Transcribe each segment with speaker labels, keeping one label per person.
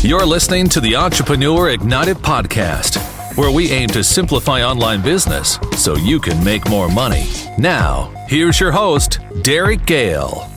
Speaker 1: You're listening to the Entrepreneur Ignited podcast, where we aim to simplify online business so you can make more money. Now, here's your host, Gehl.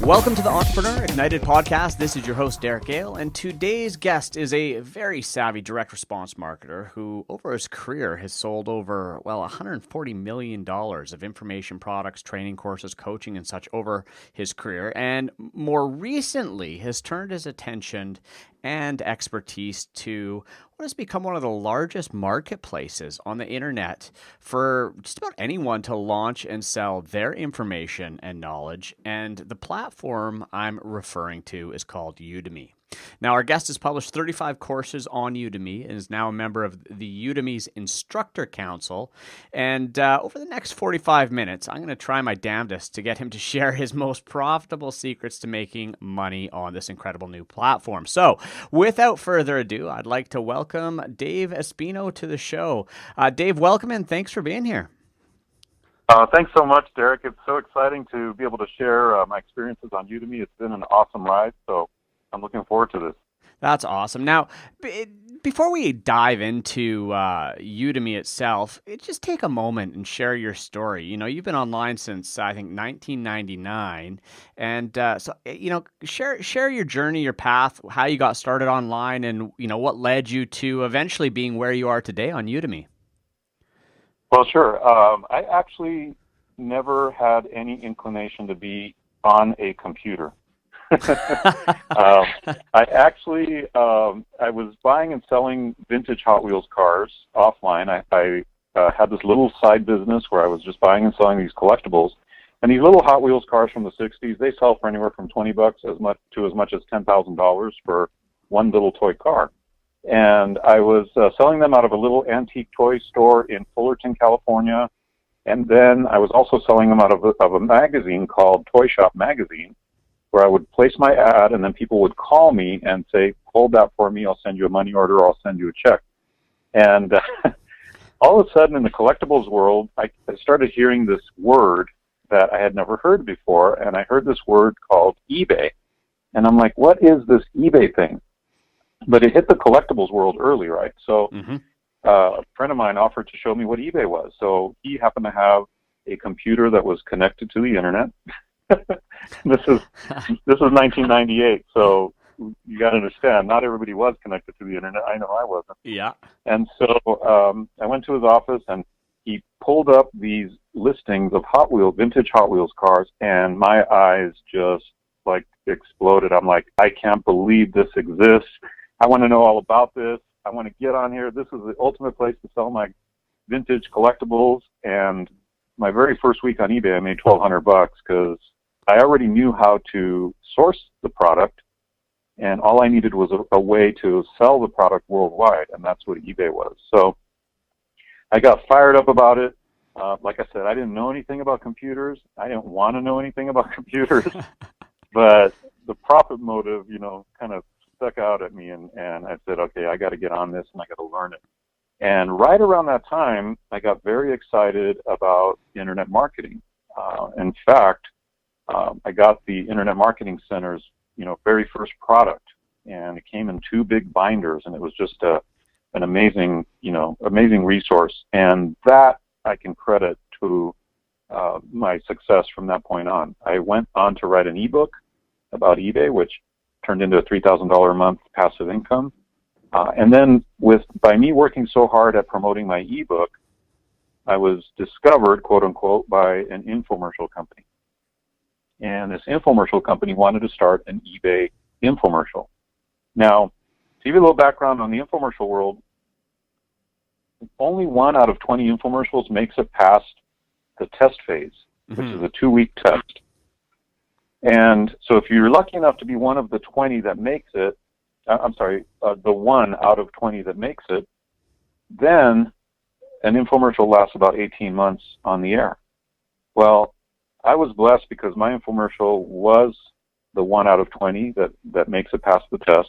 Speaker 2: Welcome to the Entrepreneur Ignited podcast. This is your host, Gehl, and today's guest is a very savvy direct response marketer who, over his career, has sold over, $140 million of information products, training courses, coaching, and such over his career, and more recently has turned his attention and expertise to what has become one of the largest marketplaces on the internet for just about anyone to launch and sell their information and knowledge. And the platform I'm referring to is called Udemy. Now, our guest has published 35 courses on Udemy and is now a member of the Udemy's Instructor Council. And over the next 45 minutes, I'm going to try my damnedest to get him to share his most profitable secrets to making money on this incredible new platform. So, without further ado, I'd like to welcome Dave Espino to the show. Dave, welcome and thanks for being here.
Speaker 3: Thanks so much, Derek. It's so exciting to be able to share my experiences on Udemy. It's been an awesome ride, so I'm looking forward to this.
Speaker 2: That's awesome. Now, before we dive into Udemy itself, just take a moment and share your story. You know, you've been online since, I think, 1999. And share your journey, your path, how you got started online, and, what led you to eventually being where you are today on Udemy.
Speaker 3: Well, sure. I actually never had any inclination to be on a computer. I was buying and selling vintage Hot Wheels cars offline. I had this little side business where I was just buying and selling these collectibles. And these little Hot Wheels cars from the 60s, they sell for anywhere from $20 as much as $10,000 for one little toy car. And I was selling them out of a little antique toy store in Fullerton, California. And then I was also selling them out of a magazine called Toy Shop Magazine, where I would place my ad, and then people would call me and say, hold that for me, I'll send you a money order, or I'll send you a check. And all of a sudden in the collectibles world, I started hearing this word that I had never heard before, and I heard this word called eBay. And I'm like, what is this eBay thing? But it hit the collectibles world early, right? So a friend of mine offered to show me what eBay was. So he happened to have a computer that was connected to the internet. This is 1998, so you got to understand, not everybody was connected to the internet. I know I wasn't.
Speaker 2: Yeah.
Speaker 3: And so I went to his office, and he pulled up these listings of vintage Hot Wheels cars, and my eyes just exploded. I'm like, I can't believe this exists. I want to know all about this. I want to get on here. This is the ultimate place to sell my vintage collectibles. And my very first week on eBay, I made $1,200 because I already knew how to source the product, and all I needed was a way to sell the product worldwide, and that's what eBay was. So I got fired up about it. Like I said, I didn't know anything about computers. I didn't want to know anything about computers, but the profit motive, kind of stuck out at me, and I said, okay, I got to get on this, and I got to learn it. And right around that time, I got very excited about internet marketing. In fact, I got the Internet Marketing Center's, very first product, and it came in 2 big binders, and it was just an amazing resource. And that I can credit to my success from that point on. I went on to write an ebook about eBay, which turned into a $3,000 a month passive income. And then by me working so hard at promoting my ebook, I was discovered, quote unquote, by an infomercial company. And this infomercial company wanted to start an eBay infomercial. Now, to give you a little background on the infomercial world, only 1 out of 20 infomercials makes it past the test phase, which is a 2-week test. And so if you're lucky enough to be one of the 20 that makes it, the 1 out of 20 that makes it, then an infomercial lasts about 18 months on the air. Well, I was blessed because my infomercial was the 1 out of 20 that makes it past the test,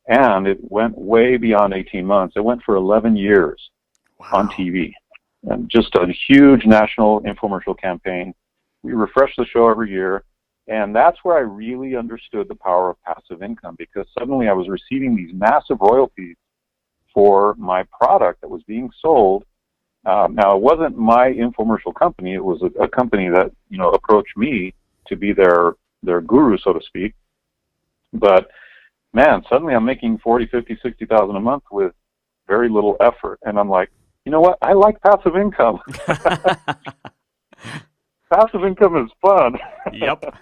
Speaker 3: and it went way beyond 18 months. It went for 11 years on TV, and just a huge national infomercial campaign. We refresh the show every year. And that's where I really understood the power of passive income, because suddenly I was receiving these massive royalties for my product that was being sold. Now, it wasn't my infomercial company. It was a company that, approached me to be their guru, so to speak. But man, suddenly I'm making 40, 50, 60,000 a month with very little effort. And I'm like, you know what? I like passive income. Passive income is fun.
Speaker 2: Yep.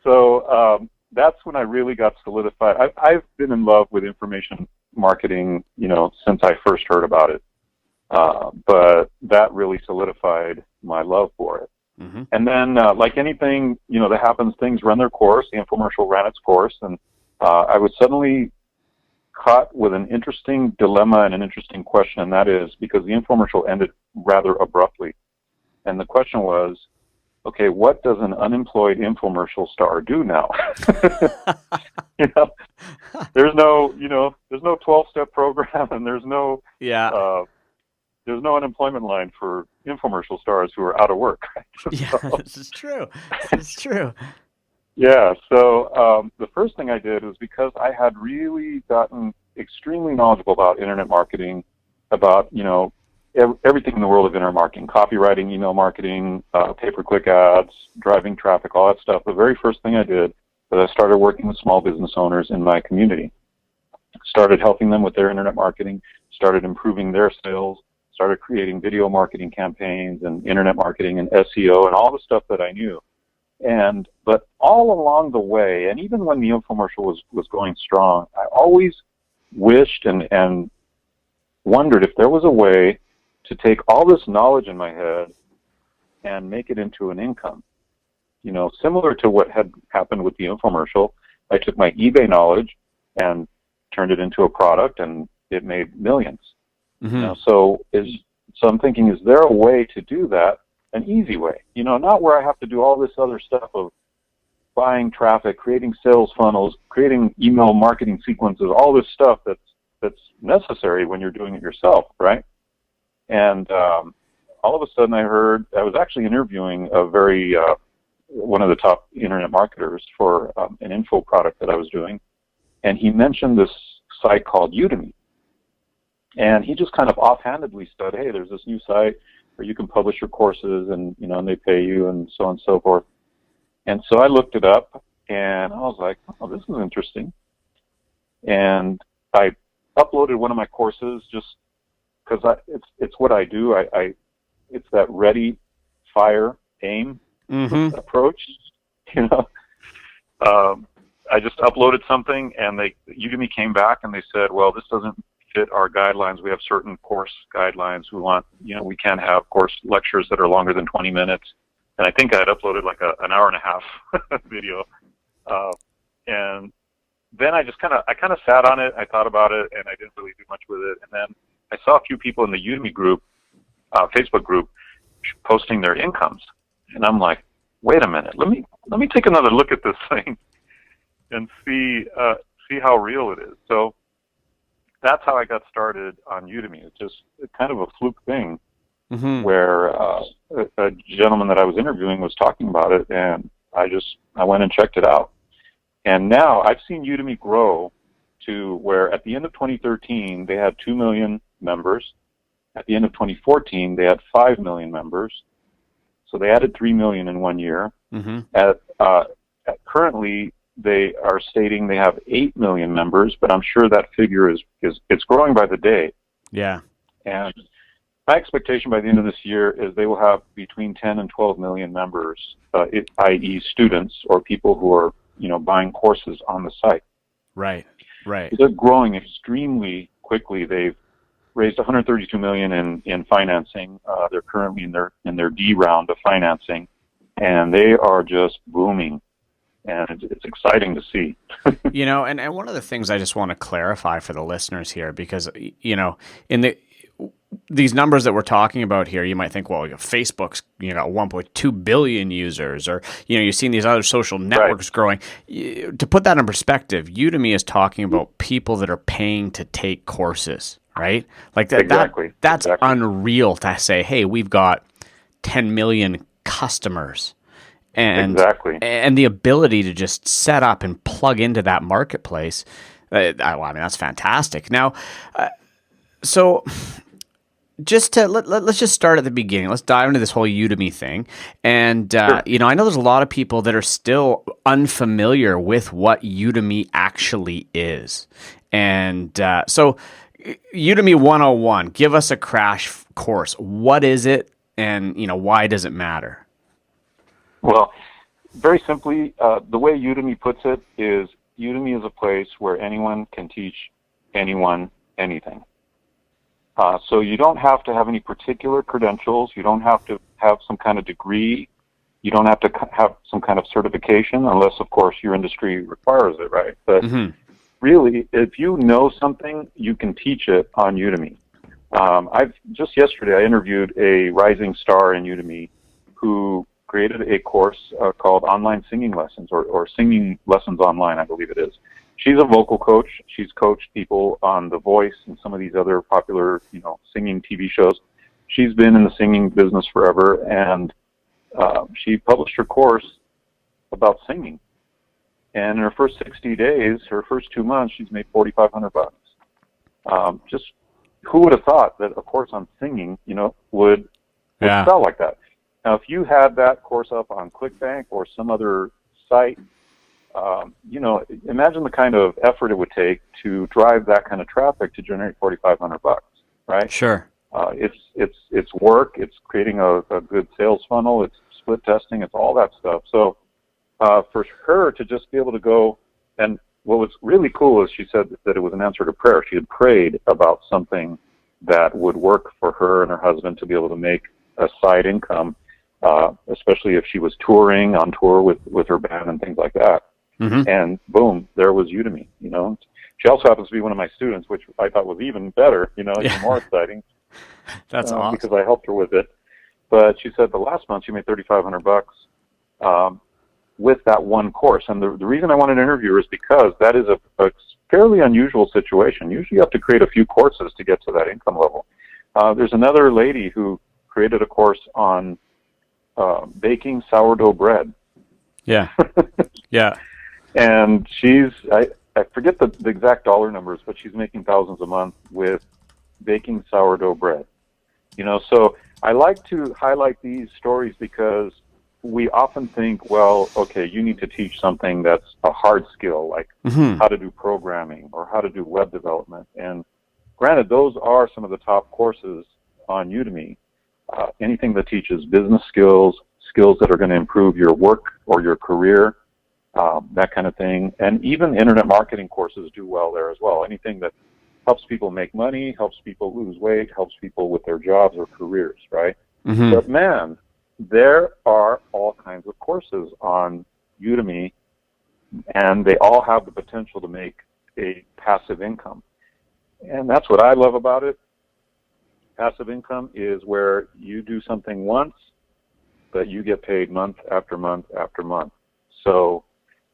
Speaker 3: So that's when I really got solidified. I've been in love with information marketing, since I first heard about it. But that really solidified my love for it. Mm-hmm. And then, like anything, that happens, things run their course. The infomercial ran its course, and I was suddenly caught with an interesting dilemma and an interesting question, and that is because the infomercial ended rather abruptly. And the question was, okay, what does an unemployed infomercial star do now? There's no 12-step program, and there's no unemployment line for infomercial stars who are out of work.
Speaker 2: Yeah, this is true. This is true.
Speaker 3: Yeah, so the first thing I did was, because I had really gotten extremely knowledgeable about internet marketing, about, everything in the world of internet marketing, copywriting, email marketing, pay-per-click ads, driving traffic, all that stuff. The very first thing I did was I started working with small business owners in my community. Started helping them with their internet marketing, started improving their sales, started creating video marketing campaigns and internet marketing and SEO and all the stuff that I knew. But all along the way, and even when the infomercial was going strong, I always wished and wondered if there was a way to take all this knowledge in my head and make it into an income. Similar to what had happened with the infomercial, I took my eBay knowledge and turned it into a product, and it made millions. Mm-hmm. So I'm thinking, is there a way to do that, an easy way? Not where I have to do all this other stuff of buying traffic, creating sales funnels, creating email marketing sequences, all this stuff that's necessary when you're doing it yourself, right? And all of a sudden I was actually interviewing one of the top internet marketers for an info product that I was doing, and he mentioned this site called Udemy. And he just kind of offhandedly said, hey, there's this new site where you can publish your courses, and and they pay you, and so on and so forth. And so I looked it up, and I was like, oh, this is interesting. And I uploaded one of my courses just because it's what I do. It's that ready, fire, aim approach. I just uploaded something, and Udemy came back and they said, well, this doesn't fit our guidelines. We have certain course guidelines. We want, we can't have course lectures that are longer than 20 minutes. And I think I had uploaded like an hour and a half video. And then I kind of sat on it. I thought about it, and I didn't really do much with it. And then I saw a few people in the Udemy group, Facebook group, posting their incomes. And I'm like, wait a minute, let me take another look at this thing and see how real it is. So that's how I got started on Udemy. It's just kind of a fluke thing where a gentleman that I was interviewing was talking about it, and I went and checked it out. And now I've seen Udemy grow to where at the end of 2013, they had 2 million members. At the end of 2014, they had 5 million members. So they added 3 million in 1 year. Mm-hmm. Currently, they are stating they have 8 million members, but I'm sure that figure it's growing by the day. Yeah. And my expectation by the end of this year is they will have between 10 and 12 million members, i.e. students or people who are, buying courses on the site. Right. They're growing extremely quickly. They've raised $132 million in financing. They're currently in their D round of financing, and they are just booming. And it's exciting to see.
Speaker 2: And one of the things I just want to clarify for the listeners here, because, in these numbers that we're talking about here, you might think, well, Facebook's, 1.2 billion users, or, you've seen these other social networks growing. To put that in perspective, Udemy is talking about people that are paying to take courses, right? Like that.
Speaker 3: Exactly.
Speaker 2: That's unreal to say, hey, we've got 10 million customers.
Speaker 3: Exactly.
Speaker 2: And the ability to just set up and plug into that marketplace. I mean, that's fantastic. Now, so just to let's just start at the beginning. Let's dive into this whole Udemy thing. And
Speaker 3: Sure.
Speaker 2: I know there's a lot of people that are still unfamiliar with what Udemy actually is. And so Udemy 101, give us a crash course. What is it, and why does it matter?
Speaker 3: Well, very simply, the way Udemy puts it is Udemy is a place where anyone can teach anyone anything. So you don't have to have any particular credentials. You don't have to have some kind of degree. You don't have to have some kind of certification, unless, of course, your industry requires it, right? But really, if you know something, you can teach it on Udemy. Just yesterday, I interviewed a rising star in Udemy who created a course called Online Singing Lessons, or Singing Lessons Online, I believe it is. She's a vocal coach. She's coached people on The Voice and some of these other popular, singing TV shows. She's been in the singing business forever, and she published her course about singing. And in her first 60 days, her first 2 months, she's made $4,500. Just who would have thought that a course on singing, would sell like that? Now, if you had that course up on ClickBank or some other site, imagine the kind of effort it would take to drive that kind of traffic to generate $4,500, right?
Speaker 2: Sure.
Speaker 3: It's work. It's creating a good sales funnel. It's split testing. It's all that stuff. So for her to just be able to go, and what was really cool is she said that it was an answer to prayer. She had prayed about something that would work for her and her husband to be able to make a side income, especially if she was touring on tour with her band and things like that. And boom, there was Udemy. She also happens to be one of my students, which I thought was even better. Even more exciting.
Speaker 2: That's awesome,
Speaker 3: because I helped her with it. But she said the last month she made $3,500 with that one course. And the reason I wanted to interview her is because that is a fairly unusual situation. Usually you have to create a few courses to get to that income level. There's another lady who created a course on baking sourdough bread.
Speaker 2: Yeah. Yeah.
Speaker 3: And I forget the exact dollar numbers, but she's making thousands a month with baking sourdough bread. So I like to highlight these stories because we often think, well, okay, you need to teach something that's a hard skill, like how to do programming or how to do web development. And granted, those are some of the top courses on Udemy. Anything that teaches business skills that are going to improve your work or your career, that kind of thing. And even internet marketing courses do well there as well. Anything that helps people make money, helps people lose weight, helps people with their jobs or careers, right? But man, there are all kinds of courses on Udemy, and they all have the potential to make a passive income. And that's what I love about it. Passive income is where you do something once, but you get paid month after month after month. So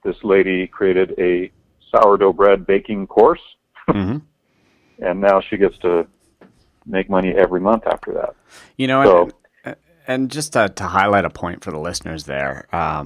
Speaker 3: this lady created a sourdough bread baking course, and now she gets to make money every month after that.
Speaker 2: And just to highlight a point for the listeners there, I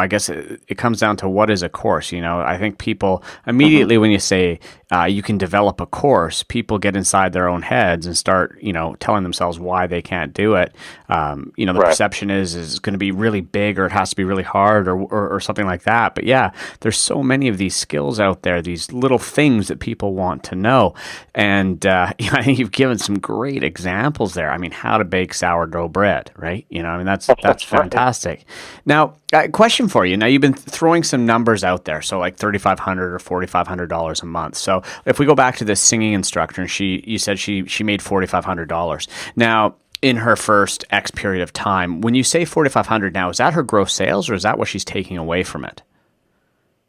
Speaker 2: guess it comes down to what is a course. I think people immediately when you say you can develop a course, people get inside their own heads and start, telling themselves why they can't do it. The perception is it's going to be really big, or it has to be really hard, or something like that. But yeah, there's so many of these skills out there, these little things that people want to know. And I think you've given some great examples there. I mean, how to bake sourdough bread, right? That's fantastic. Right. Now, question for you. Now, you've been throwing some numbers out there, so like $3,500 or $4,500 a month. So if we go back to this singing instructor, and you said she made $4,500. Now, in her first X period of time, when you say $4,500 now, is that her gross sales, or is that what she's taking away from it?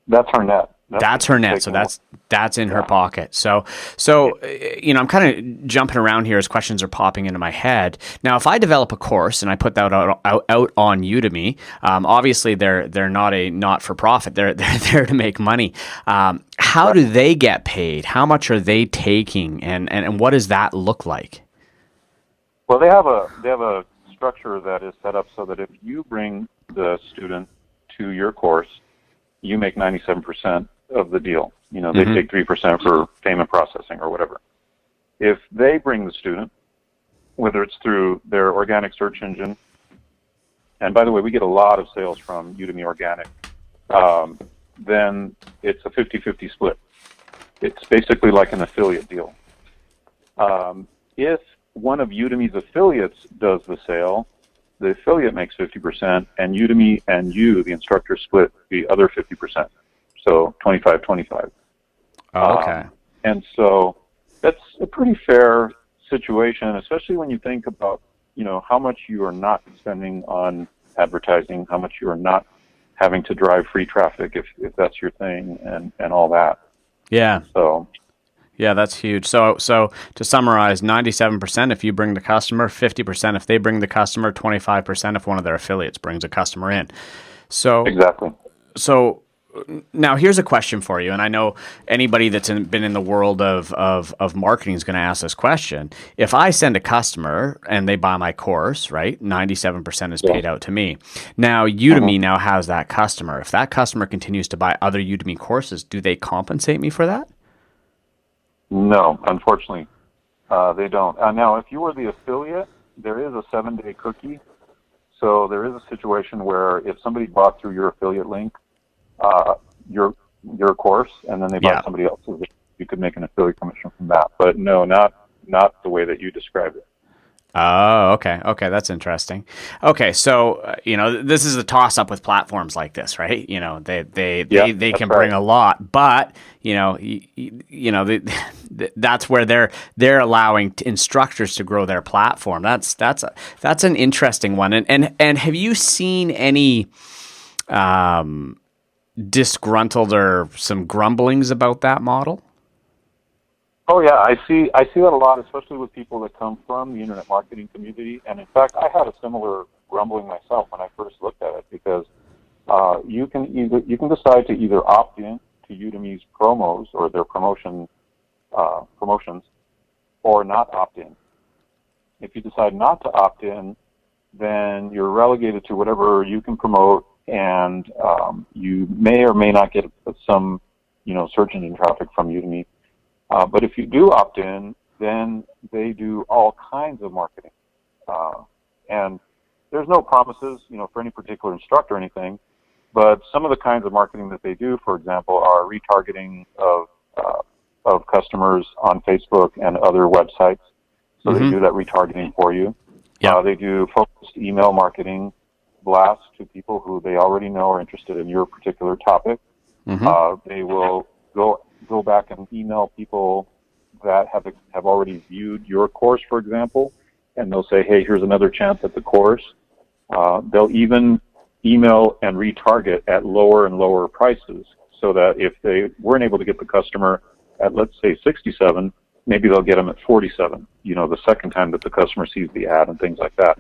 Speaker 3: That's her net.
Speaker 2: That's her net. So that's in her pocket. So I'm kind of jumping around here as questions are popping into my head. Now, if I develop a course and I put that out on Udemy, obviously they're not a not-for-profit. They're there to make money. How do they get paid? How much are they taking, and what does that look like?
Speaker 3: Well, they have a structure that is set up so that if you bring the student to your course, you make 97% of the deal. You know, they take 3% for payment processing or whatever. If they bring the student, whether it's through their organic search engine, and by the way, we get a lot of sales from Udemy Organic, then it's a 50-50 split. It's basically like an affiliate deal. If one of Udemy's affiliates does the sale, the affiliate makes 50%, and Udemy and you, the instructor, split the other 50%. So 25-25.
Speaker 2: Oh, okay.
Speaker 3: And so that's a pretty fair situation, especially when you think about, you know, how much you are not spending on advertising, how much you are not having to drive free traffic if that's your thing, and all that.
Speaker 2: Yeah.
Speaker 3: So
Speaker 2: yeah, that's huge. So to summarize, 97% if you bring the customer, 50% if they bring the customer, 25% if one of their affiliates brings a customer in. So
Speaker 3: exactly.
Speaker 2: So now here's a question for you, and I know anybody that's been in the world of marketing is going to ask this question. If I send a customer and they buy my course, right, 97% is paid out to me. Now Udemy now has that customer. If that customer continues to buy other Udemy courses, do they compensate me for that?
Speaker 3: No, unfortunately, they don't. Now, if you were the affiliate, there is a 7-day cookie. So there is a situation where if somebody bought through your affiliate link, your course, and then they bought somebody else's, you could make an affiliate commission from that. But no, not the way that you described it.
Speaker 2: Oh, okay. Okay, that's interesting. Okay, so you know, this is a toss up with platforms like this, right? You know, they can bring a lot, but you know, that's where they're allowing instructors to grow their platform. That's an interesting one. And have you seen any disgruntled or some grumblings about that model?
Speaker 3: Oh yeah, I see that a lot, especially with people that come from the internet marketing community. And in fact, I had a similar grumbling myself when I first looked at it, because you can decide to either opt in to Udemy's promos or their promotions, or not opt in. If you decide not to opt in, then you're relegated to whatever you can promote, and you may or may not get some, you know, search engine traffic from Udemy. But if you do opt in, then they do all kinds of marketing. And there's no promises, you know, for any particular instructor or anything, but some of the kinds of marketing that they do, for example, are retargeting of customers on Facebook and other websites. So they do that retargeting for you. They do focused email marketing blasts to people who they already know are interested in your particular topic. They will go back and email people that have already viewed your course, for example, and they'll say, hey, here's another chance at the course. They'll even email and retarget at lower and lower prices, so that if they weren't able to get the customer at, let's say, 67, maybe they'll get them at 47, you know, the second time that the customer sees the ad and things like that.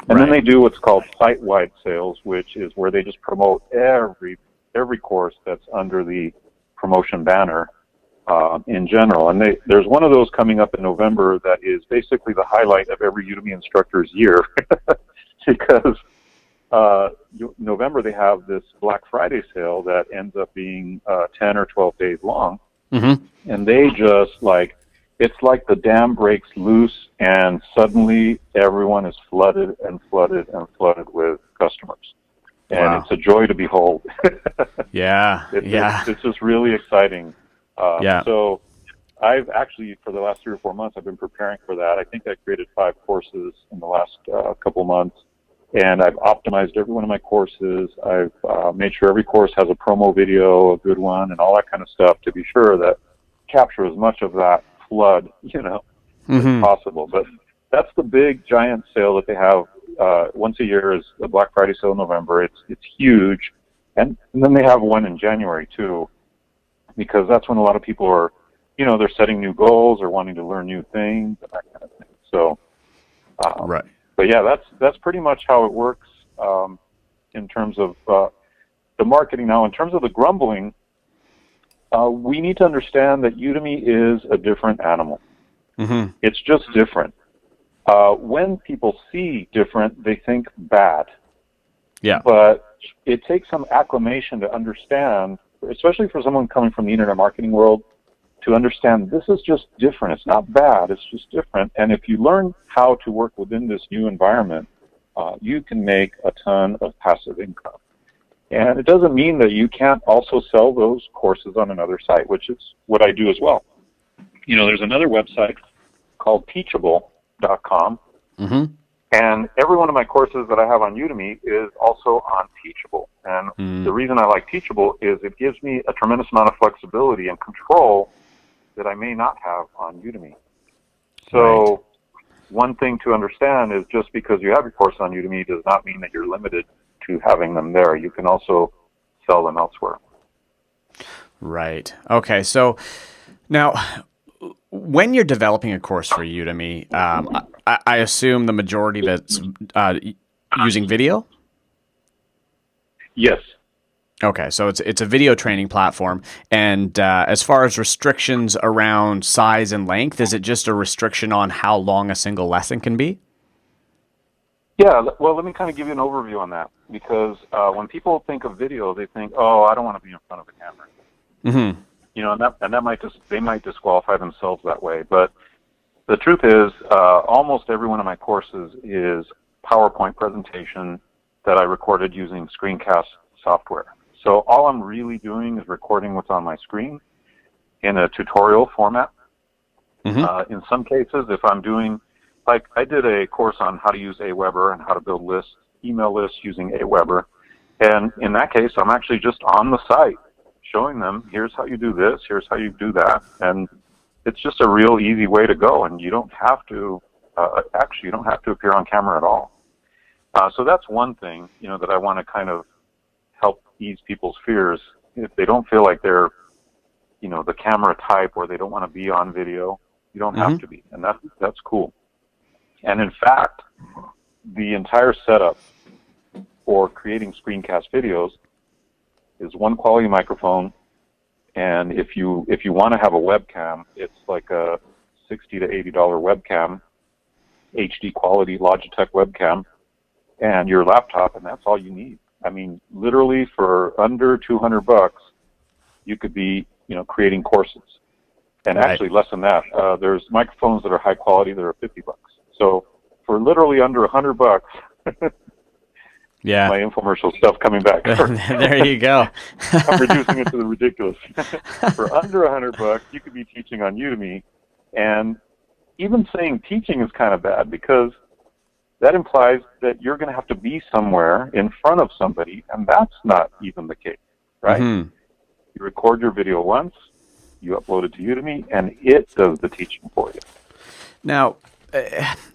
Speaker 3: And then they do what's called site-wide sales, which is where they just promote every course that's under the promotion banner in general. And there's one of those coming up in November that is basically the highlight of every Udemy instructor's year, because November they have this Black Friday sale that ends up being 10 or 12 days long. And they just it's like the dam breaks loose, and suddenly everyone is flooded with customers. And it's a joy to behold. It's just really exciting. So I've actually, for the last 3 or 4 months, I've been preparing for that. I think I created 5 courses in the last couple months, and I've optimized every one of my courses. I've made sure every course has a promo video, a good one, and all that kind of stuff to be sure that capture as much of that flood, you know, as possible. But that's the big giant sale that they have once a year, is the Black Friday sale in November. It's huge, and then they have one in January too, because that's when a lot of people are, you know, they're setting new goals or wanting to learn new things and that kind of thing. So, but yeah, that's pretty much how it works in terms of the marketing. Now, in terms of the grumbling, we need to understand that Udemy is a different animal. It's just different. When people see different, they think bad.
Speaker 2: Yeah.
Speaker 3: But it takes some acclimation to understand, especially for someone coming from the internet marketing world, to understand this is just different. It's not bad, it's just different. And if you learn how to work within this new environment, you can make a ton of passive income. And it doesn't mean that you can't also sell those courses on another site, which is what I do as well. You know, there's another website called teachable.com.
Speaker 2: Mm-hmm.
Speaker 3: And every one of my courses that I have on Udemy is also on Teachable. And the reason I like Teachable is it gives me a tremendous amount of flexibility and control that I may not have on Udemy. So one thing to understand is just because you have your course on Udemy does not mean that you're limited to having them there. You can also sell them elsewhere.
Speaker 2: Right. Okay. So now, when you're developing a course for Udemy, I assume the majority that's using video?
Speaker 3: Yes.
Speaker 2: Okay, so it's a video training platform. And as far as restrictions around size and length, is it just a restriction on how long a single lesson can be?
Speaker 3: Yeah, well, let me kind of give you an overview on that. Because when people think of video, they think, oh, I don't want to be in front of a camera.
Speaker 2: Mm-hmm.
Speaker 3: You know, and that might they might disqualify themselves that way. But the truth is, almost every one of my courses is PowerPoint presentation that I recorded using screencast software. So all I'm really doing is recording what's on my screen in a tutorial format.
Speaker 2: Mm-hmm.
Speaker 3: In some cases, if I'm doing, like I did a course on how to use Aweber and how to build lists, email lists using Aweber. And in that case, I'm actually just on the site showing them, here's how you do this, here's how you do that. And it's just a real easy way to go. And you don't have to, you don't have to appear on camera at all. So that's one thing, you know, that I want to kind of help ease people's fears. If they don't feel like they're, you know, the camera type or they don't want to be on video, you don't have to be. And that's cool. And in fact, the entire setup for creating screencast videos is one quality microphone, and if you want to have a webcam, it's like a $60 to $80 webcam, HD quality Logitech webcam, and your laptop, and that's all you need. I mean, literally for under $200, you could be, you know, creating courses, and actually less than that. There's microphones that are high quality that are $50. So for literally under $100.
Speaker 2: Yeah.
Speaker 3: My infomercial stuff coming back.
Speaker 2: There you go.
Speaker 3: I'm reducing it to the ridiculous. For under $100, you could be teaching on Udemy, and even saying teaching is kind of bad because that implies that you're going to have to be somewhere in front of somebody, and that's not even the case, right?
Speaker 2: Mm-hmm.
Speaker 3: You record your video once, you upload it to Udemy, and it does the teaching for you.
Speaker 2: Now,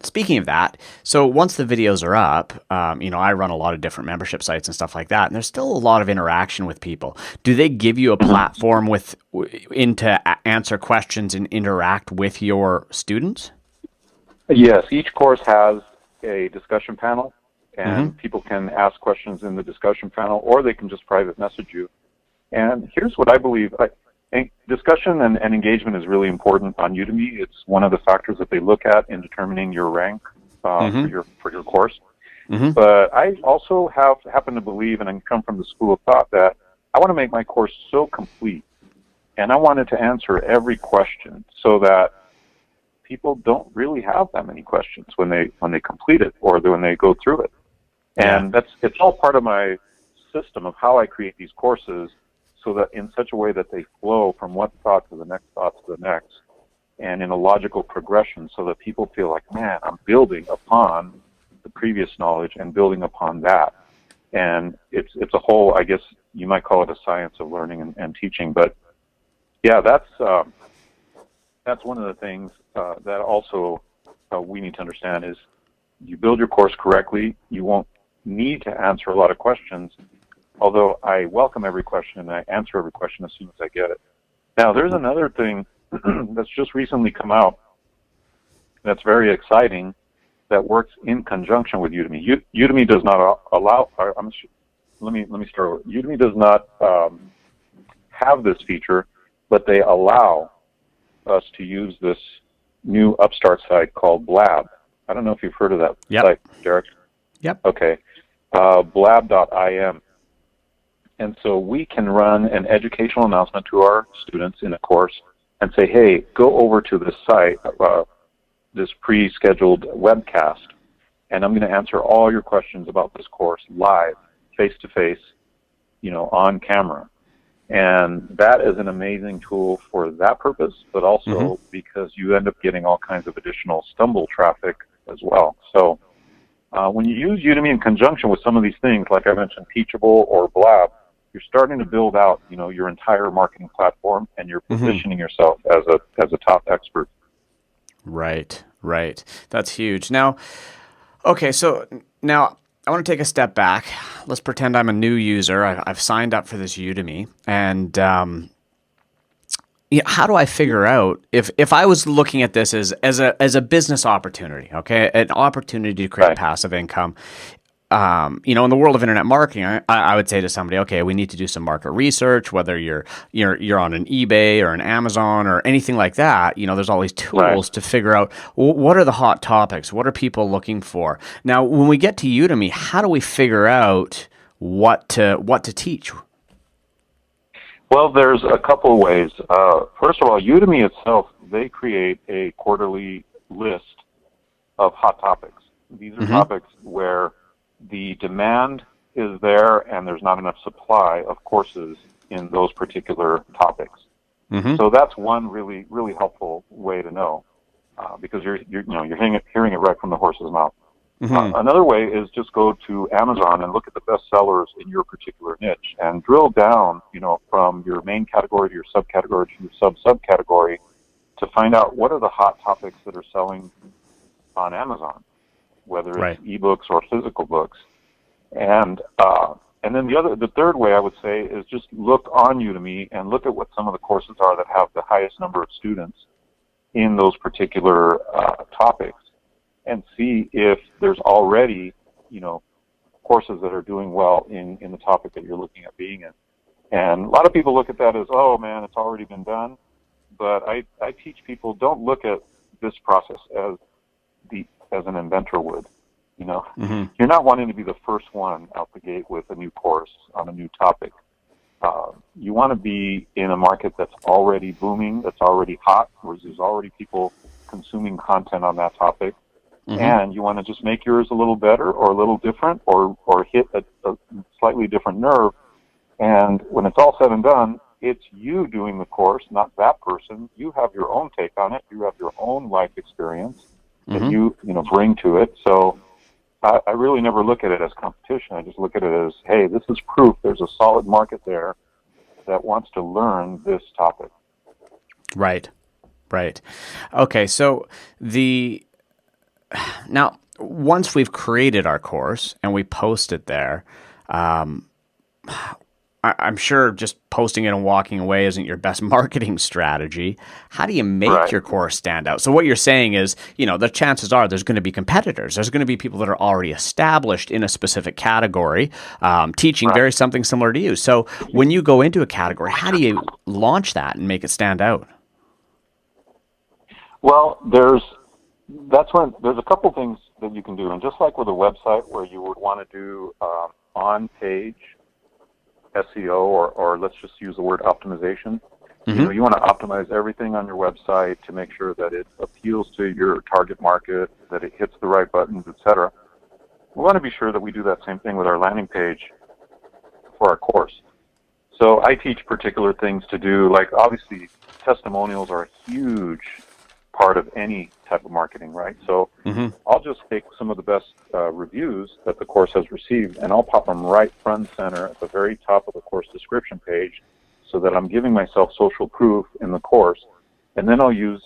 Speaker 2: speaking of that, so once the videos are up, you know, I run a lot of different membership sites and stuff like that, and there's still a lot of interaction with people. Do they give you a platform to answer questions and interact with your students?
Speaker 3: Yes, each course has a discussion panel, and people can ask questions in the discussion panel, or they can just private message you. And here's what I believe. Discussion and engagement is really important on Udemy. It's one of the factors that they look at in determining your rank for your course. But I also happen to believe, and I come from the school of thought, that I want to make my course so complete, and I want it to answer every question so that people don't really have that many questions when they complete it or when they go through it. And it's all part of my system of how I create these courses, so that in such a way that they flow from one thought to the next thought to the next, and in a logical progression, so that people feel like, man, I'm building upon the previous knowledge and building upon that. And it's a whole, I guess you might call it a science of learning and teaching. But yeah, that's one of the things that also we need to understand is you build your course correctly, you won't need to answer a lot of questions, although I welcome every question and I answer every question as soon as I get it. Now, there's another thing that's just recently come out that's very exciting that works in conjunction with Udemy. Udemy does not allow, let me start over. Udemy does not have this feature, but they allow us to use this new upstart site called Blab. I don't know if you've heard of that
Speaker 2: Yep.
Speaker 3: site, Derek.
Speaker 2: Yep.
Speaker 3: Okay. Blab.im. And so we can run an educational announcement to our students in a course and say, hey, go over to this site, this pre-scheduled webcast, and I'm going to answer all your questions about this course live, face-to-face, on camera. And that is an amazing tool for that purpose, but also because you end up getting all kinds of additional stumble traffic as well. So when you use Udemy in conjunction with some of these things, like I mentioned, Teachable or Blab, you're starting to build out, your entire marketing platform, and you're positioning yourself as a top expert.
Speaker 2: Right. That's huge. Now, okay, so now I want to take a step back. Let's pretend I'm a new user. I've signed up for this Udemy, and how do I figure out if I was looking at this as a business opportunity, okay, an opportunity to create passive income? In the world of internet marketing, I would say to somebody, okay, we need to do some market research, whether you're on an eBay or an Amazon or anything like that. There's all these tools to figure out what are the hot topics, what are people looking for. Now, when we get to Udemy, how do we figure out what to teach?
Speaker 3: Well, there's a couple of ways. First of all, Udemy itself, they create a quarterly list of hot topics. These are topics where the demand is there and there's not enough supply of courses in those particular topics. So that's one really, really helpful way to know, because you're hearing it right from the horse's mouth. Another way is just go to Amazon and look at the best sellers in your particular niche and drill down, from your main category to your subcategory to your subcategory to find out what are the hot topics that are selling on Amazon, whether it's ebooks or physical books. And then the third way I would say is just look on Udemy and look at what some of the courses are that have the highest number of students in those particular topics, and see if there's already, courses that are doing well in the topic that you're looking at being in. And a lot of people look at that as, oh man, it's already been done. But I teach people, don't look at this process as an inventor would. You're not wanting to be the first one out the gate with a new course on a new topic. You want to be in a market that's already booming, that's already hot, where there's already people consuming content on that topic. And you want to just make yours a little better or a little different or hit a slightly different nerve. And when it's all said and done, it's you doing the course, not that person. You have your own take on it. You have your own life experience that you bring to it. So I really never look at it as competition. I just look at it as, hey, this is proof there's a solid market there that wants to learn this topic. Right.
Speaker 2: Okay, so now once we've created our course and we post it there, I'm sure just posting it and walking away isn't your best marketing strategy. How do you make your course stand out? So what you're saying is, the chances are there's going to be competitors. There's going to be people that are already established in a specific category, teaching something similar to you. So when you go into a category, how do you launch that and make it stand out?
Speaker 3: Well, there's a couple things that you can do. And just like with a website where you would want to do on-page SEO, or let's just use the word optimization. You want to optimize everything on your website to make sure that it appeals to your target market, that it hits the right buttons, etc. We want to be sure that we do that same thing with our landing page for our course. So I teach particular things to do, like obviously testimonials are a huge part of any type of marketing, right? So I'll just take some of the best reviews that the course has received, and I'll pop them right front and center at the very top of the course description page, so that I'm giving myself social proof in the course. And then I'll use,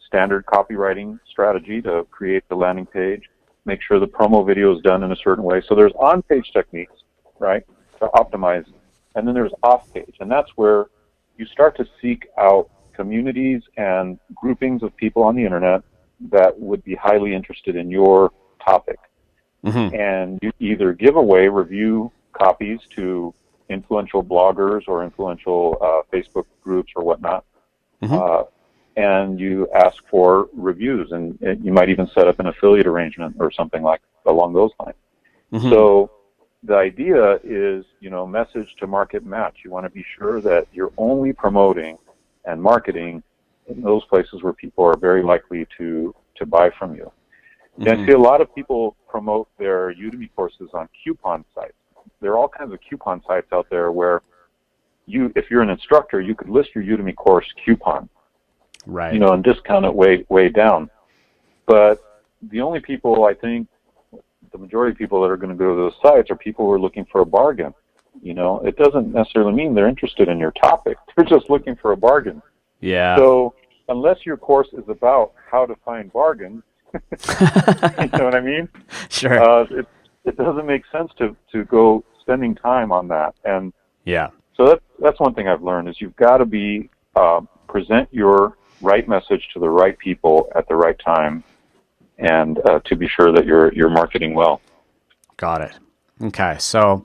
Speaker 3: standard copywriting strategy to create the landing page, make sure the promo video is done in a certain way. So there's on-page techniques, right, to optimize, and then there's off-page, and that's where you start to seek out communities and groupings of people on the internet that would be highly interested in your topic. And you either give away review copies to influential bloggers or influential Facebook groups or whatnot. and you ask for reviews, and you might even set up an affiliate arrangement or something like along those lines. Mm-hmm. So the idea is, message to market match. You want to be sure that you're only promoting and marketing in those places where people are very likely to buy from you. Mm-hmm. And I see a lot of people promote their Udemy courses on coupon sites. There are all kinds of coupon sites out there where if you're an instructor, you could list your Udemy course coupon,
Speaker 2: right?
Speaker 3: And discount it way down. But the only people, I think, the majority of people that are going to go to those sites are people who are looking for a bargain. It doesn't necessarily mean they're interested in your topic. They're just looking for a bargain.
Speaker 2: Yeah.
Speaker 3: So unless your course is about how to find bargains, you know what I mean?
Speaker 2: Sure.
Speaker 3: It doesn't make sense to go spending time on that. And
Speaker 2: yeah.
Speaker 3: So that's one thing I've learned is you've got to present your right message to the right people at the right time, and to be sure that you're marketing well.
Speaker 2: Got it. Okay, so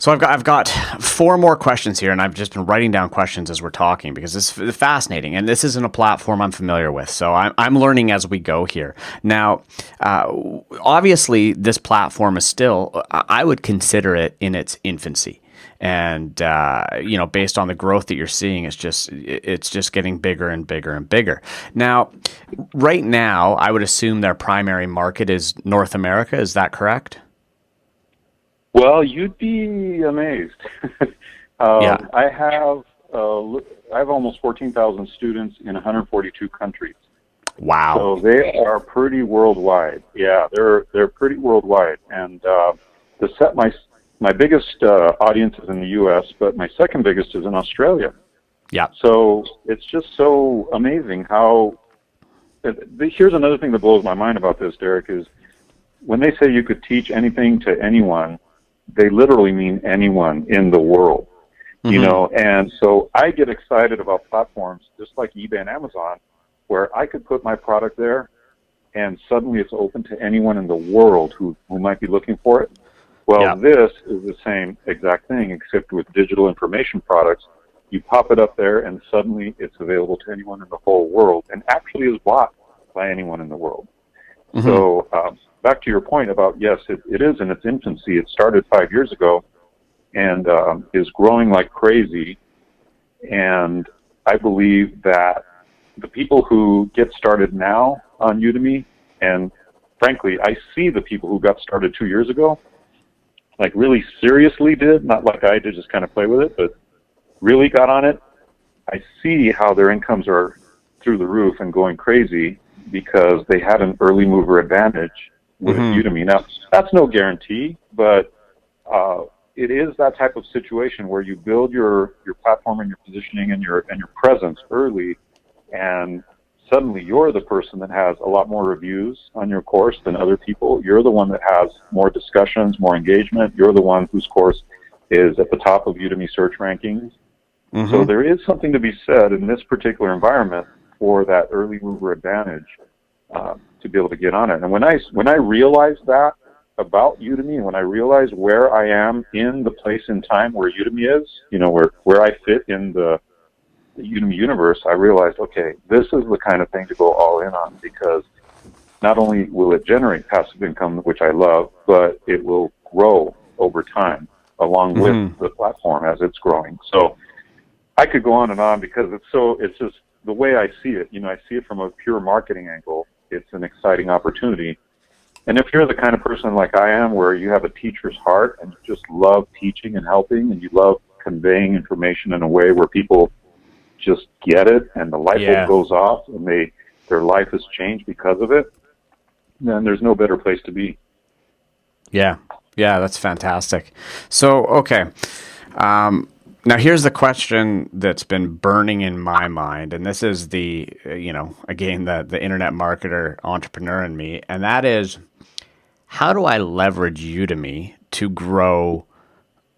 Speaker 2: I've got 4 more questions here, and I've just been writing down questions as we're talking because this is fascinating, and this isn't a platform I'm familiar with, so I'm learning as we go here. Now, obviously, this platform is still, I would consider it in its infancy. And, based on the growth that you're seeing, it's just getting bigger and bigger and bigger. Now, right now, I would assume their primary market is North America. Is that correct?
Speaker 3: Well, you'd be amazed.
Speaker 2: Yeah.
Speaker 3: I have almost 14,000 students in 142 countries.
Speaker 2: Wow.
Speaker 3: So they are pretty worldwide. Yeah, they're pretty worldwide. And to set my biggest audience is in the U.S., but my second biggest is in Australia.
Speaker 2: Yeah.
Speaker 3: So it's just so amazing how. Here's another thing that blows my mind about this, Derek, is when they say you could teach anything to anyone, they literally mean anyone in the world. Mm-hmm. And so I get excited about platforms just like eBay and Amazon, where I could put my product there, and suddenly it's open to anyone in the world who might be looking for it. Well, yeah. This is the same exact thing, except with digital information products. You pop it up there, and suddenly it's available to anyone in the whole world, and actually is bought by anyone in the world. Mm-hmm. So back to your point about, yes, it is in its infancy. It started 5 years ago and is growing like crazy. And I believe that the people who get started now on Udemy, and frankly, I see the people who got started 2 years ago, like really seriously did, not like I did just kind of play with it, but really got on it. I see how their incomes are through the roof and going crazy because they had an early mover advantage with mm-hmm. Udemy. Now, that's no guarantee, but it is that type of situation where you build your platform and your positioning and your presence early, and suddenly you're the person that has a lot more reviews on your course than other people. You're the one that has more discussions, more engagement. You're the one whose course is at the top of Udemy search rankings. Mm-hmm. So there is something to be said in this particular environment for that early mover advantage to be able to get on it. And when I realized that about Udemy, and when I realized where I am in the place in time where Udemy is, where I fit in the Udemy universe, I realized, okay, this is the kind of thing to go all in on, because not only will it generate passive income, which I love, but it will grow over time along mm-hmm. with the platform as it's growing. So I could go on because it's just the way I see it. I see it from a pure marketing angle. It's an exciting opportunity. And if you're the kind of person like I am, where you have a teacher's heart and you just love teaching and helping, and you love conveying information in a way where people just get it and the light bulb goes off and their life has changed because of it, then there's no better place to be.
Speaker 2: Yeah, that's fantastic. So, okay. Now here's the question that's been burning in my mind, and this is the internet marketer entrepreneur in me, and that is, how do I leverage Udemy to grow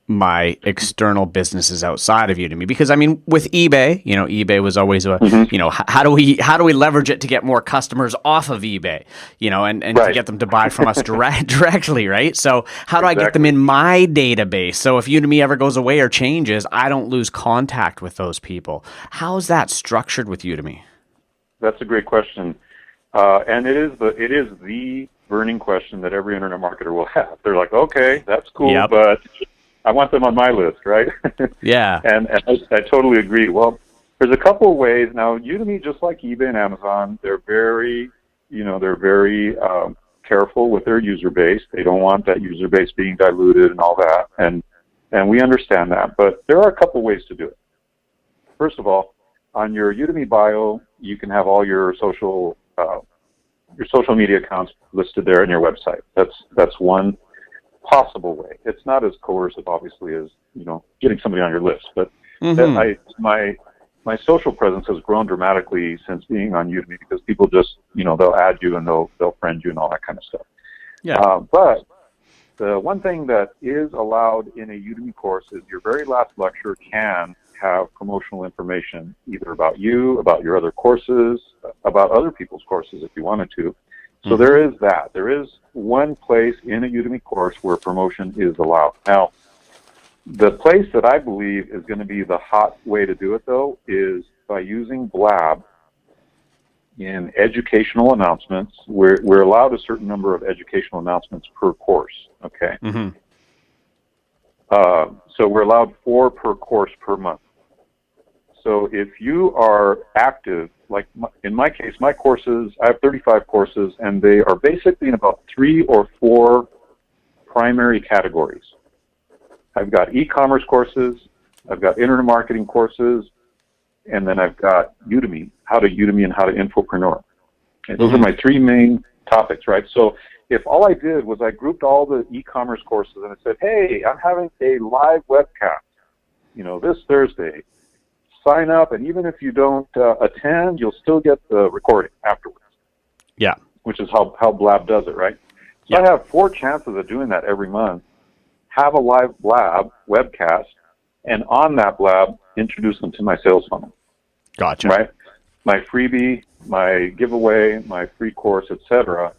Speaker 2: my external businesses outside of Udemy? Because with eBay, eBay was always how do we leverage it to get more customers off of eBay, and right. to get them to buy from us directly, right? So how do I get them in my database? So if Udemy ever goes away or changes, I don't lose contact with those people. How's that structured with Udemy?
Speaker 3: That's a great question. And it is the burning question that every internet marketer will have. They're like, okay, that's cool,
Speaker 2: Yep.
Speaker 3: but I want them on my list, right?
Speaker 2: Yeah.
Speaker 3: And I totally agree. Well, there's a couple of ways. Now, Udemy, just like eBay and Amazon, they're very careful with their user base. They don't want that user base being diluted and all that. And we understand that. But there are a couple of ways to do it. First of all, on your Udemy bio, you can have all your social media accounts listed there in your website. That's one possible way. It's not as coercive, obviously, as getting somebody on your list. But my social presence has grown dramatically since being on Udemy because people just they'll add you and they'll friend you and all that kind of stuff.
Speaker 2: Yeah.
Speaker 3: But the one thing that is allowed in a Udemy course is your very last lecture can have promotional information either about you, about your other courses, about other people's courses if you wanted to. So there is that. There is one place in a Udemy course where promotion is allowed. Now, the place that I believe is going to be the hot way to do it, though, is by using Blab in educational announcements. We're allowed a certain number of educational announcements per course, okay? So we're allowed 4 per course per month. So if you are active, like in my case, my courses, I have 35 courses, and they are basically in about 3 or 4 primary categories. I've got e-commerce courses, I've got internet marketing courses, and then I've got Udemy, how to Udemy and how to infopreneur. And those are my 3 main topics, right? So if all I did was I grouped all the e-commerce courses and I said, hey, I'm having a live webcast, this Thursday. Sign up, and even if you don't attend, you'll still get the recording afterwards.
Speaker 2: Yeah.
Speaker 3: Which is how Blab does it, right? So
Speaker 2: Yeah.
Speaker 3: I have 4 chances of doing that every month. Have a live Blab webcast, and on that Blab, introduce them to my sales funnel.
Speaker 2: Gotcha.
Speaker 3: Right? My freebie, my giveaway, my free course, etc.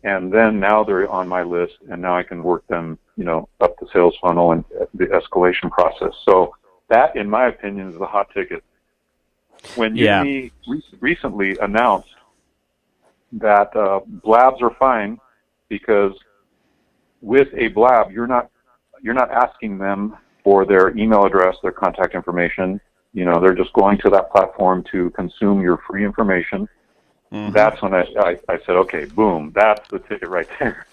Speaker 3: And then now they're on my list, and now I can work them, up the sales funnel and the escalation process. So that, in my opinion, is the hot ticket. When Udemy recently announced that Blabs are fine because with a Blab, you're not asking them for their email address, their contact information. They're just going to that platform to consume your free information. That's when I said, okay, boom, that's the ticket right there.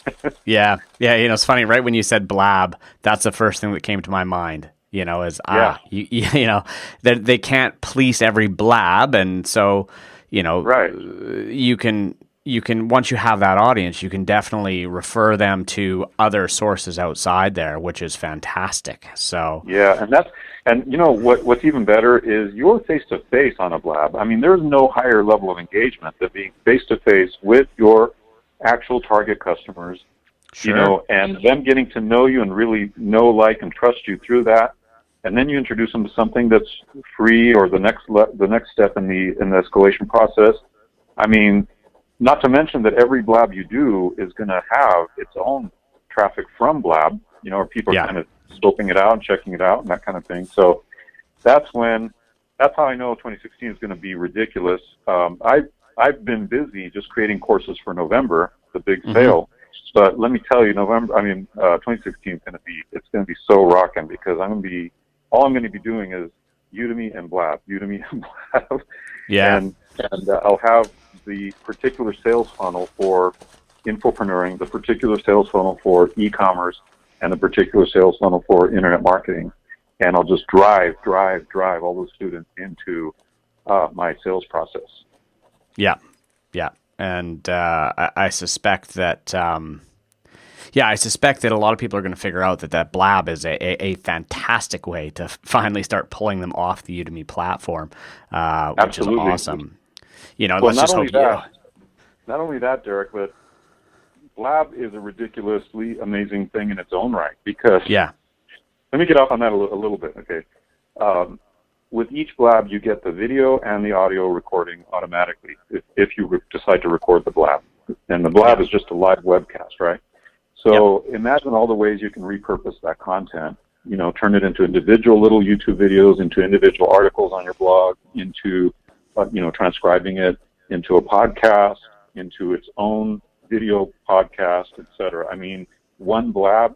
Speaker 2: Yeah. It's funny, right when you said Blab, that's the first thing that came to my mind. They can't police every blab, and so
Speaker 3: right.
Speaker 2: you can once you have that audience, you can definitely refer them to other sources outside there, which is fantastic. So
Speaker 3: yeah, and what's even better is you're face to face on a Blab. I mean, there's no higher level of engagement than being face to face with your actual target customers.
Speaker 2: Sure.
Speaker 3: And them getting to know you and really know, like, and trust you through that. And then you introduce them to something that's free or the next step in the escalation process. I mean, not to mention that every Blab you do is going to have its own traffic from Blab, or people are kind of scoping it out and checking it out and that kind of thing. So that's how I know 2016 is going to be ridiculous. I've been busy just creating courses for November, the big sale. But let me tell you, 2016 is going to be so rocking because all I'm going to be doing is Udemy and Blab. Yeah. And I'll have the particular sales funnel for infopreneuring, the particular sales funnel for e-commerce, and the particular sales funnel for internet marketing. And I'll just drive all those students into my sales process.
Speaker 2: Yeah. And I suspect that a lot of people are going to figure out that Blab is a fantastic way to finally start pulling them off the Udemy platform, which is awesome. Let's just hope
Speaker 3: Not only that, Derek, but Blab is a ridiculously amazing thing in its own right because let me get off on that a little bit, okay? With each Blab, you get the video and the audio recording automatically if you decide to record the Blab. And the Blab is just a live webcast, right? So imagine all the ways you can repurpose that content, turn it into individual little YouTube videos, into individual articles on your blog, into, transcribing it, into a podcast, into its own video podcast, etc. I mean, one blab,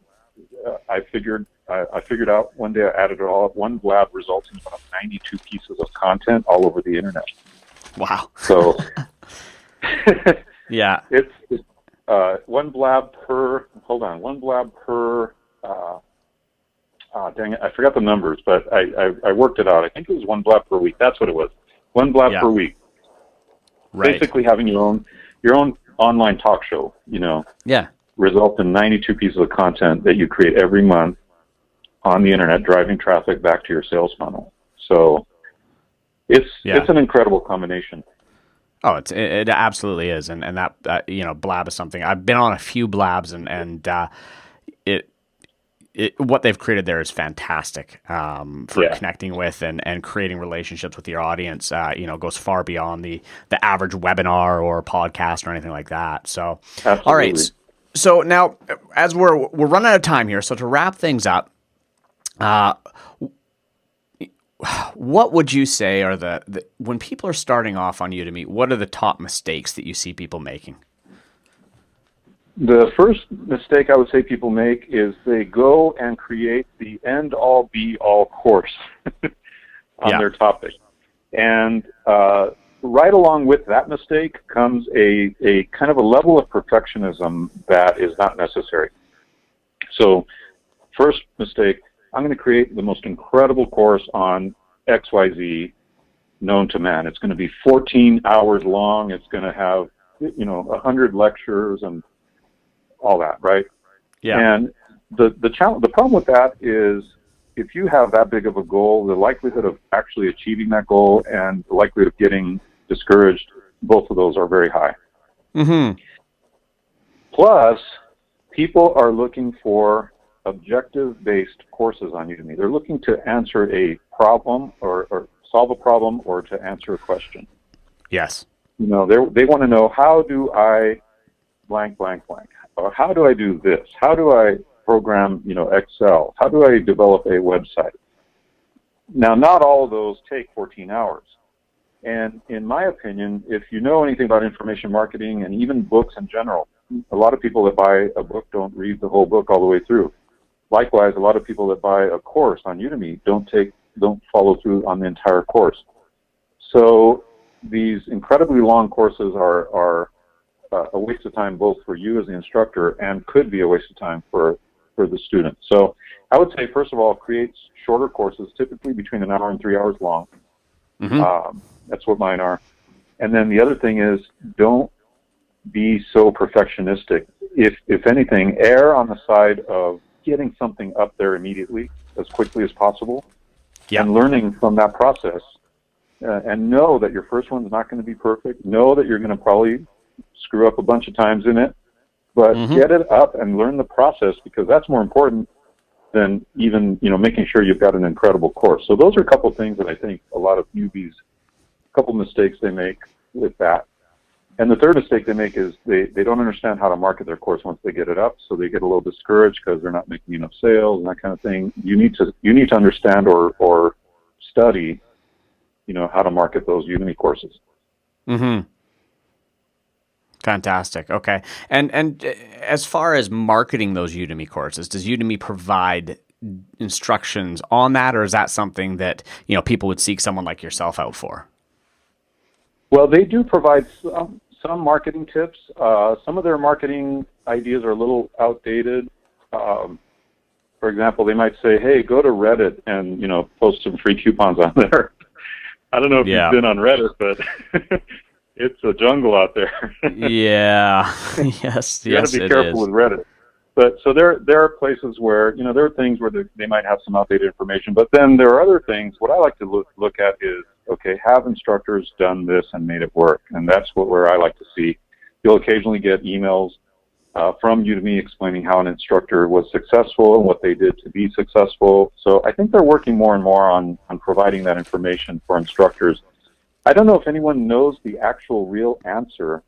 Speaker 3: I figured out one day, I added it all up, one blab results in about 92 pieces of content all over the internet.
Speaker 2: Wow.
Speaker 3: So
Speaker 2: yeah.
Speaker 3: It's one blab per, dang it, I forgot the numbers, but I worked it out. I think it was one blab per week. That's what it was. One blab per week.
Speaker 2: Right.
Speaker 3: Basically having your own online talk show, results in 92 pieces of content that you create every month on the internet, driving traffic back to your sales funnel. So it's an incredible combination.
Speaker 2: Oh, it absolutely is, and that blab is something I've been on a few blabs, and what they've created there is fantastic for connecting with and creating relationships with your audience. Goes far beyond the average webinar or podcast or anything like that. So,
Speaker 3: absolutely.
Speaker 2: All right. So now, as we're running out of time here, so to wrap things up, what would you say are the when people are starting off on Udemy, what are the top mistakes that you see people making?
Speaker 3: The first mistake I would say people make is they go and create the end-all, be-all course on their topic. And right along with that mistake comes a kind of a level of perfectionism that is not necessary. So first mistake, I'm going to create the most incredible course on XYZ known to man. It's going to be 14 hours long. It's going to have, 100 lectures and all that, right? Yeah. And the problem with that is if you have that big of a goal, the likelihood of actually achieving that goal and the likelihood of getting discouraged, both of those are very high.
Speaker 2: Mm-hmm.
Speaker 3: Plus, people are looking for objective-based courses on Udemy. They're looking to answer a problem or solve a problem or to answer a question.
Speaker 2: Yes.
Speaker 3: They want to know, how do I blank, blank, blank? Or how do I do this? How do I program, Excel? How do I develop a website? Now, not all of those take 14 hours. And in my opinion, if you know anything about information marketing and even books in general, a lot of people that buy a book don't read the whole book all the way through. Likewise, a lot of people that buy a course on Udemy don't follow through on the entire course. So these incredibly long courses are a waste of time both for you as the instructor and could be a waste of time for the student. So I would say, first of all, create shorter courses, typically between an hour and 3 hours long.
Speaker 2: Mm-hmm.
Speaker 3: That's what mine are. And then the other thing is, don't be so perfectionistic. If anything, err on the side of getting something up there immediately, as quickly as possible, and learning from that process. And know that your first one's not going to be perfect. Know that you're going to probably screw up a bunch of times in it, but get it up and learn the process, because that's more important than even, making sure you've got an incredible course. So those are a couple of things that I think a lot of newbies, a couple of mistakes they make with that. And the third mistake they make is they don't understand how to market their course once they get it up, so they get a little discouraged because they're not making enough sales and that kind of thing. You need to understand or study, how to market those Udemy courses.
Speaker 2: Mm-hmm. Fantastic. Okay. And as far as marketing those Udemy courses, does Udemy provide instructions on that, or is that something that, people would seek someone like yourself out for?
Speaker 3: Well, they do provide some marketing tips. Some of their marketing ideas are a little outdated. For example, they might say, hey, go to Reddit and, post some free coupons on there. I don't know if you've been on Reddit, but it's a jungle out there.
Speaker 2: Yeah. Yes.
Speaker 3: You got to be careful with Reddit. But so there are places where, there are things where they might have some outdated information, but then there are other things. What I like to look at is, okay, have instructors done this and made it work? And that's where I like to see. You'll occasionally get emails from Udemy explaining how an instructor was successful and what they did to be successful. So I think they're working more and more on providing that information for instructors. I don't know if anyone knows the actual real answer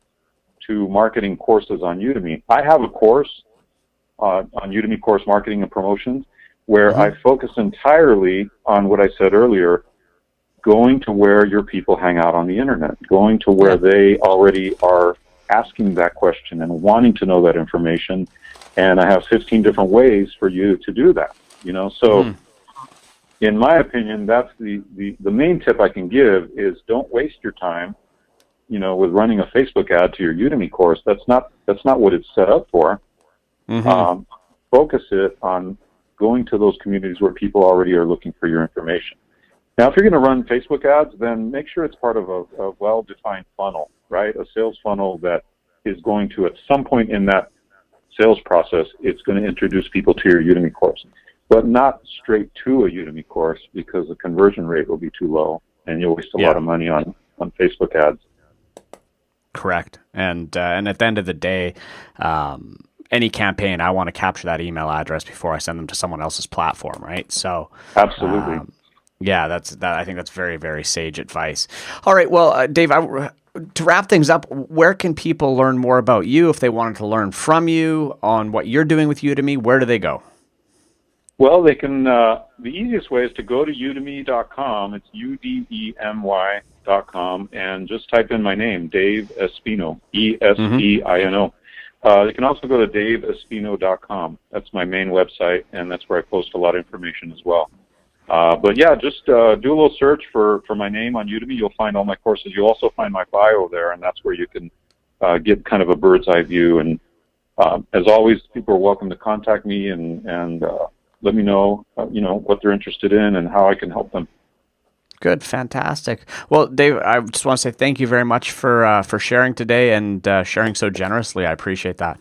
Speaker 3: to marketing courses on Udemy. I have a course on Udemy Course Marketing and Promotions where I focus entirely on what I said earlier, going to where your people hang out on the internet, going to where they already are asking that question and wanting to know that information. And I have 15 different ways for you to do that, So in my opinion, that's the main tip I can give is don't waste your time, with running a Facebook ad to your Udemy course. That's not what it's set up for. Focus it on going to those communities where people already are looking for your information. Now, if you're going to run Facebook ads, then make sure it's part of a well-defined funnel, right? A sales funnel that is going to, at some point in that sales process, it's going to introduce people to your Udemy course, but not straight to a Udemy course, because the conversion rate will be too low and you'll waste a lot of money on Facebook ads.
Speaker 2: Correct. And at the end of the day, any campaign, I want to capture that email address before I send them to someone else's platform, right? So
Speaker 3: absolutely.
Speaker 2: I think that's very, very sage advice. All right. Well, Dave, to wrap things up, where can people learn more about you if they wanted to learn from you on what you're doing with Udemy? Where do they go?
Speaker 3: Well, they can. The easiest way is to go to udemy.com. It's udemy.com, and just type in my name, Dave Espino, Espino. You can also go to daveespino.com. That's my main website, and that's where I post a lot of information as well. But yeah, just do a little search for my name on Udemy. You'll find all my courses. You'll also find my bio there, and that's where you can get kind of a bird's eye view. And as always, people are welcome to contact me and let me know, what they're interested in and how I can help them.
Speaker 2: Good, fantastic. Well, Dave, I just want to say thank you very much for sharing today and sharing so generously. I appreciate that.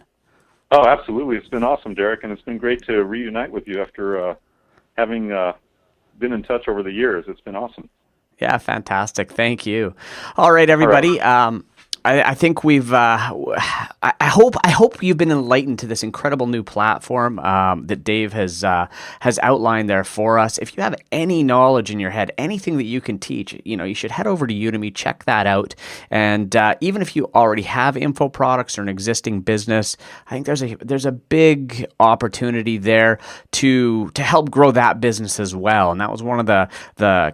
Speaker 3: Oh, absolutely. It's been awesome, Derek, and it's been great to reunite with you after having been in touch over the years. It's been awesome. Yeah,
Speaker 2: fantastic. Thank you. All right, everybody. All right. I think we've. I hope you've been enlightened to this incredible new platform that Dave has outlined there for us. If you have any knowledge in your head, anything that you can teach, you should head over to Udemy, check that out. And even if you already have info products or an existing business, I think there's a big opportunity there to help grow that business as well. And that was one of the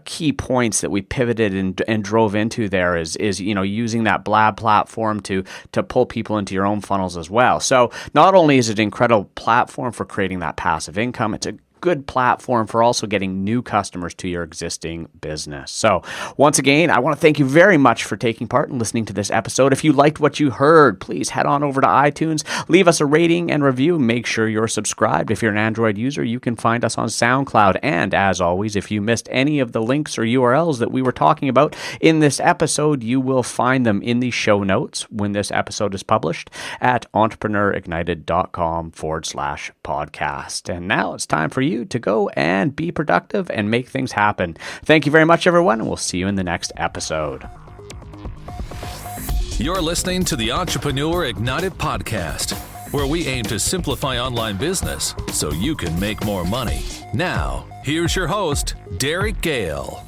Speaker 2: key points that we pivoted and drove into there is using that Blab platform to pull people into your own funnels as well. So not only is it an incredible platform for creating that passive income, it's a good platform for also getting new customers to your existing business. So once again, I want to thank you very much for taking part in listening to this episode. If you liked what you heard, please head on over to iTunes, leave us a rating and review. Make sure you're subscribed. If you're an Android user, you can find us on SoundCloud. And as always, if you missed any of the links or URLs that we were talking about in this episode, you will find them in the show notes when this episode is published at entrepreneurignited.com/podcast. And now it's time for you to go and be productive and make things happen. Thank you very much, everyone, and we'll see you in the next episode.
Speaker 1: You're listening to the Entrepreneur Ignited podcast, where we aim to simplify online business so you can make more money. Now, here's your host, Derek Gehl.